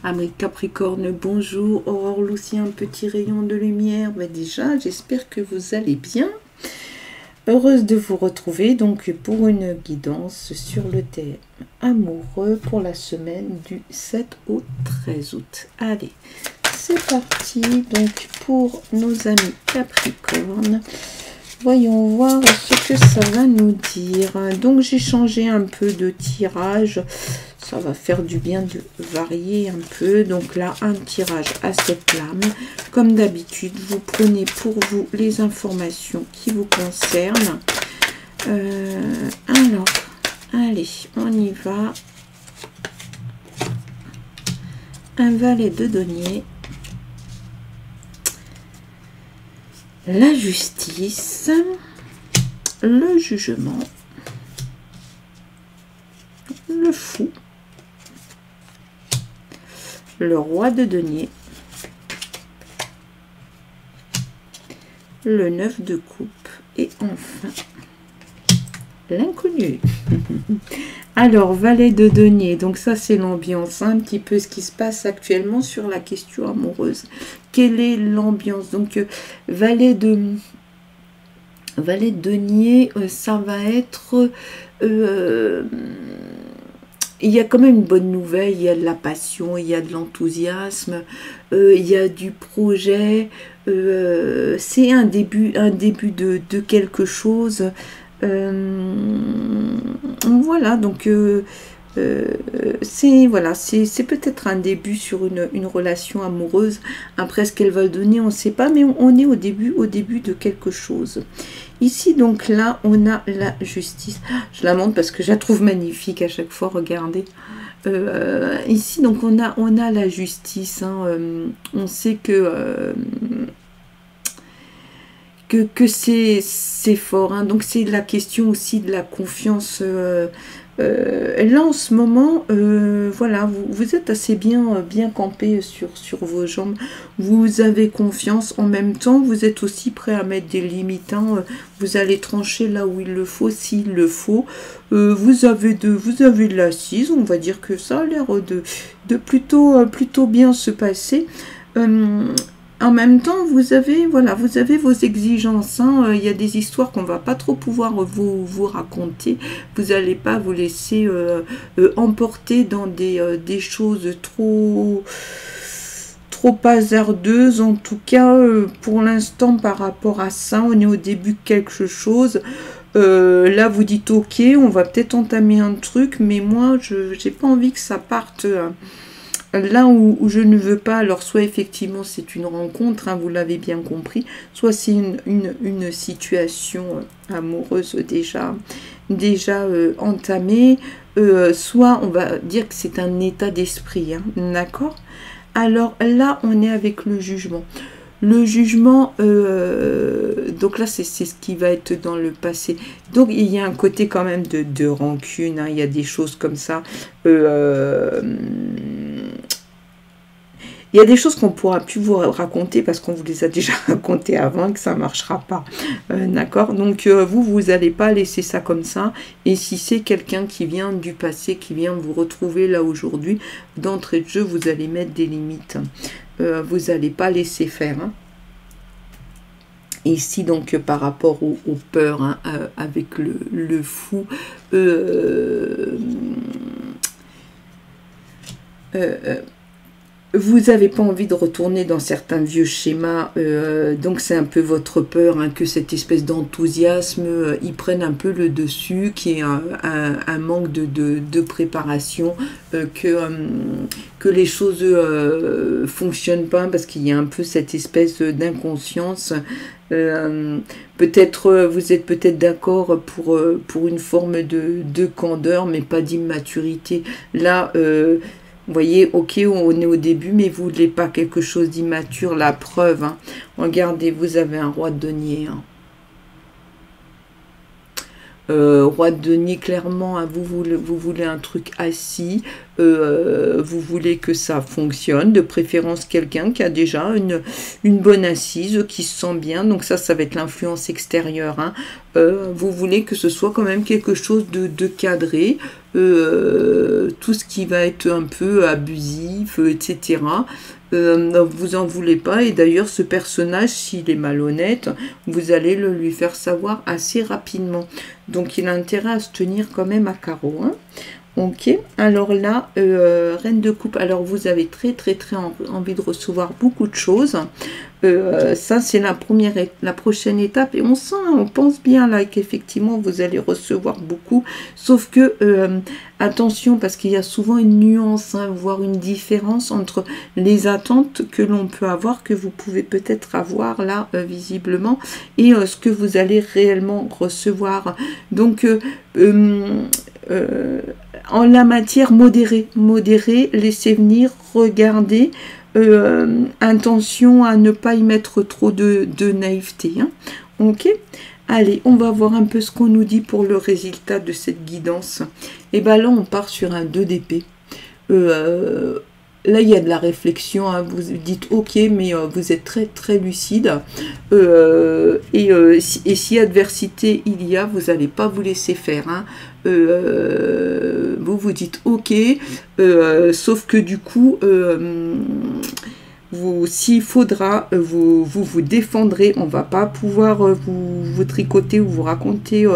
Amis Capricorne, bonjour. Aurore Lucien, un petit rayon de lumière. Ben déjà, j'espère que vous allez bien. Heureuse de vous retrouver donc pour une guidance sur le thème amoureux pour la semaine du 7 au 13 août. Allez, c'est parti donc pour nos amis Capricorne. Voyons voir ce que ça va nous dire. Donc j'ai changé un peu de tirage. Ça va faire du bien de varier un peu. Donc là, un tirage à 7 lames. Comme d'habitude, vous prenez pour vous les informations qui vous concernent. Alors, allez, on y va. Un valet de denier. La justice, le jugement, le fou, le roi de denier, le 9 de coupe et enfin l'inconnu. Alors, valet de denier, donc ça c'est l'ambiance, un petit peu ce qui se passe actuellement sur la question amoureuse. Quelle est l'ambiance? Donc, valet de denier, ça va être... il y a quand même une bonne nouvelle, il y a de la passion, il y a de l'enthousiasme, il y a du projet, c'est un début de quelque chose. Voilà, donc c'est peut-être un début sur une relation amoureuse. Après, ce qu'elle va donner, on ne sait pas, mais on est au début de quelque chose. Ici, donc là, on a la justice. Je la montre parce que je la trouve magnifique à chaque fois, regardez. Ici, donc on a la justice. Hein, on sait que c'est fort, hein. Donc c'est la question aussi de la confiance. Là en ce moment, voilà, vous êtes assez bien campé sur vos jambes. Vous avez confiance. En même temps, vous êtes aussi prêt à mettre des limites. Hein. Vous allez trancher là où il le faut, s'il le faut. Vous avez de l'assise. On va dire que ça a l'air de plutôt bien se passer. En même temps, vous avez vos exigences. Hein. Il y a des histoires qu'on ne va pas trop pouvoir vous raconter. Vous n'allez pas vous laisser emporter dans des choses trop hasardeuses. En tout cas, pour l'instant, par rapport à ça, on est au début de quelque chose. Là, vous dites ok, on va peut-être entamer un truc, mais moi, je n'ai pas envie que ça parte... là où je ne veux pas, alors soit effectivement c'est une rencontre, hein, vous l'avez bien compris, soit c'est une situation amoureuse déjà entamée, soit on va dire que c'est un état d'esprit, hein, d'accord? Alors là, on est avec le jugement. Le jugement, donc là, c'est ce qui va être dans le passé. Donc, il y a un côté quand même de rancune, hein, il y a des choses comme ça. Il y a des choses qu'on ne pourra plus vous raconter parce qu'on vous les a déjà racontées avant et que ça ne marchera pas. D'accord? Donc, vous n'allez pas laisser ça comme ça. Et si c'est quelqu'un qui vient du passé, qui vient vous retrouver là aujourd'hui, d'entrée de jeu, vous allez mettre des limites. Vous n'allez pas laisser faire. Hein. Ici, donc, par rapport aux peurs, hein, avec le fou, vous n'avez pas envie de retourner dans certains vieux schémas, donc c'est un peu votre peur, hein, que cette espèce d'enthousiasme, ils prennent un peu le dessus, qu'il y ait un manque de préparation, que les choses fonctionnent pas, parce qu'il y a un peu cette espèce d'inconscience. Peut-être vous êtes peut-être d'accord pour une forme de candeur, mais pas d'immaturité. Là, vous voyez, ok, on est au début, mais vous ne voulez pas quelque chose d'immature, la preuve. Hein. Regardez, vous avez un roi de denier. Hein. Roi de denier, clairement, hein, vous voulez un truc assis, vous voulez que ça fonctionne, de préférence quelqu'un qui a déjà une bonne assise, qui se sent bien, donc ça va être l'influence extérieure. Hein. Vous voulez que ce soit quand même quelque chose de cadré, tout ce qui va être un peu abusif, etc. Vous en voulez pas, et d'ailleurs ce personnage, s'il est malhonnête, vous allez le lui faire savoir assez rapidement. Donc il a intérêt à se tenir quand même à carreau, hein. Ok, alors là, Reine de coupe, alors vous avez très envie de recevoir beaucoup de choses. Ça c'est la prochaine étape, et on pense bien là qu'effectivement vous allez recevoir beaucoup, sauf que attention, parce qu'il y a souvent une nuance, hein, voire une différence entre les attentes que l'on peut avoir, que vous pouvez peut-être avoir là visiblement, et ce que vous allez réellement recevoir. Donc en la matière, modérée, laissez venir, regardez. Intention à ne pas y mettre trop de naïveté, hein. Ok, allez, on va voir un peu ce qu'on nous dit pour le résultat de cette guidance. Et bien là on part sur un 2 d'épée. Là il y a de la réflexion, hein. Vous dites ok, mais vous êtes très lucide, et si adversité il y a, vous n'allez pas vous laisser faire, hein. Vous dites ok, sauf que du coup s'il faudra, vous défendrez. On va pas pouvoir vous tricoter ou vous raconter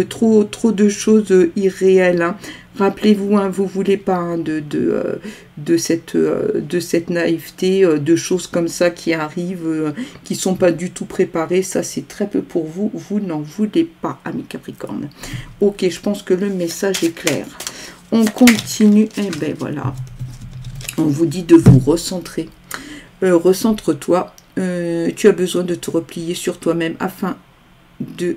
trop de choses irréelles, hein. Rappelez-vous, hein, vous voulez pas, hein, de cette naïveté, de choses comme ça qui arrivent, qui sont pas du tout préparées. Ça c'est très peu pour vous. Vous n'en voulez pas, amis Capricorne. Ok, je pense que le message est clair. On continue. Et ben voilà, on vous dit de vous recentrer. Recentre-toi. Tu as besoin de te replier sur toi-même afin de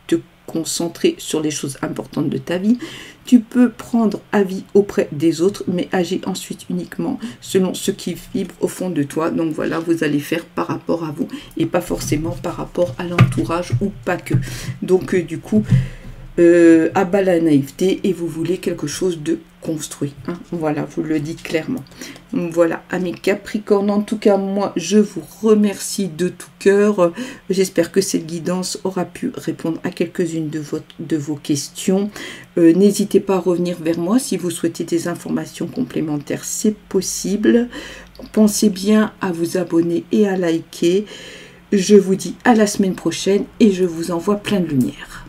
te concentrer sur les choses importantes de ta vie. Tu peux prendre avis auprès des autres, mais agis ensuite uniquement selon ce qui vibre au fond de toi. Donc voilà, vous allez faire par rapport à vous et pas forcément par rapport à l'entourage, ou pas que. Donc du coup, à bas la naïveté, et vous voulez quelque chose de construit, hein. Voilà, vous le dites clairement. Voilà, amis Capricorne, en tout cas moi je vous remercie de tout cœur. J'espère que cette guidance aura pu répondre à quelques-unes de vos questions. N'hésitez pas à revenir vers moi si vous souhaitez des informations complémentaires, c'est possible. Pensez bien à vous abonner et à liker. Je vous dis à la semaine prochaine et je vous envoie plein de lumière.